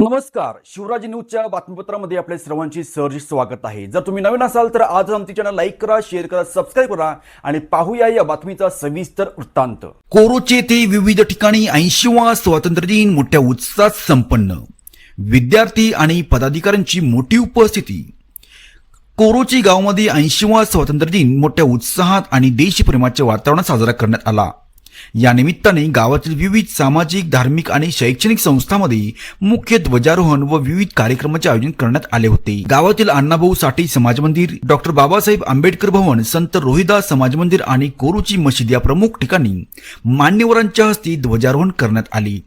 नमस्कार, शिवराज न्यूजच्या बातमीपत्रामध्ये आपल्या सर्वांचे सहर्ष स्वागत आहे। जर तुम्ही नवीन असाल तर आज आमचे चॅनल लाईक करा, शेअर करा, सबस्क्राईब करा आणि पाहूया या बातमीचा सविस्तर वृत्तांत। कोरोची येथे विविध ठिकाणी 80वा स्वातंत्र्य दिन मोठ्या उत्साहात संपन्न, विद्यार्थी आणि पदाधिकाऱ्यांची मोठी उपस्थिती। कोरोची गावामध्ये 80वा स्वातंत्र्य दिन मोठ्या उत्साहात आणि देशप्रेमाच्या वातावरणात साजरा करण्यात आला। या निमित्ताने गावातील विविध सामाजिक, धार्मिक आणि शैक्षणिक संस्थांमध्ये मुख्य ध्वजारोहण व विविध कार्यक्रमांचे आयोजन करण्यात आले होते। गावातील अण्णाभाऊ साठे समाज मंदिर, डॉक्टर बाबासाहेब आंबेडकर भवन, संत रोहिदास समाज मंदिर आणि कोरोची मशीद या प्रमुख ठिकाणी मान्यवरांच्या हस्ते ध्वजारोहण करण्यात आले।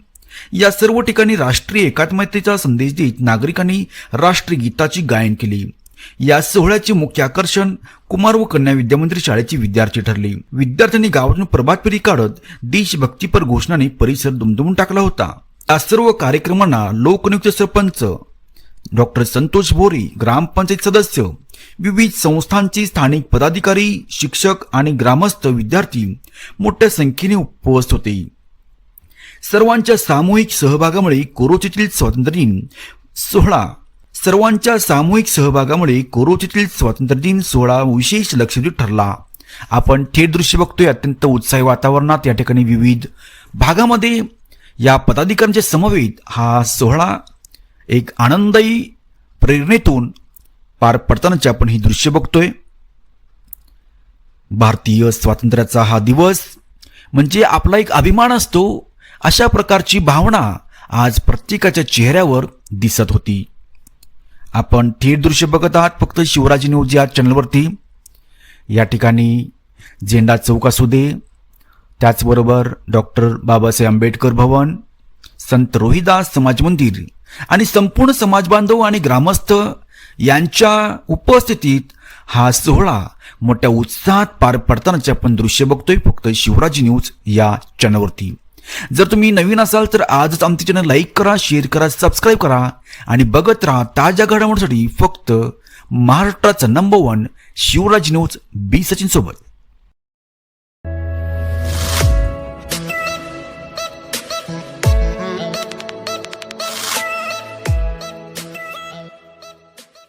या सर्व ठिकाणी राष्ट्रीय एकात्मतेचा संदेश देत नागरिकांनी राष्ट्रगीताचे गायन केले। या सोहळ्याचे मुख्य आकर्षण कुमार व कन्या विद्यामंदिर शाळेचे विद्यार्थी ठरले। विद्यार्थ्यांनी गावातून प्रभात फेरी काढत देशभक्तीपर घोषणाने परिसर दुमदुमून टाकला होता। या सर्व कार्यक्रमांना लोकनियुक्त सरपंच डॉक्टर संतोष बोरे, ग्रामपंचायत सदस्य, विविध संस्थांचे स्थानिक पदाधिकारी, शिक्षक आणि ग्रामस्थ विद्यार्थी मोठ्या संख्येने उपस्थित होते। सर्वांच्या सामूहिक सहभागामुळे कोरोचीतील स्वातंत्र्य दिन सोहळा विशेष लक्षवेधी ठरला। आपण थेट दृश्य बघतोय। अत्यंत उत्साही वातावरणात या ठिकाणी विविध भागामध्ये या पदाधिकाऱ्यांच्या समवेत हा सोहळा एक आनंददायी प्रेरणेतून पार पडतानाचे आपण ही दृश्य बघतोय। भारतीय स्वातंत्र्याचा हा दिवस म्हणजे आपला एक अभिमान असतो, अशा प्रकारची भावना आज प्रत्येकाच्या चेहऱ्यावर दिसत होती। आपण थेट दृश्य बघत आहात फक्त शिवराज न्यूज या चॅनलवरती। या ठिकाणी झेंडा चौक असू दे, त्याचबरोबर डॉक्टर बाबासाहेब आंबेडकर भवन, संत रोहिदास समाज मंदिर आणि संपूर्ण समाज बांधव आणि ग्रामस्थ यांच्या उपस्थितीत हा सोहळा मोठ्या उत्साहात पार पडतानाचे आपण दृश्य बघतोय फक्त शिवराज न्यूज या चॅनलवरती। जर तुम्ही नवीन असाल तर आजच आमचे चॅनल लाईक करा, शेअर करा, सबस्क्राईब करा आणि बघत राहा ताज्या घडामोडींसाठी फक्त महाराष्ट्राचा नंबर 1 शिवराज न्यूज बी सचिन सोबत।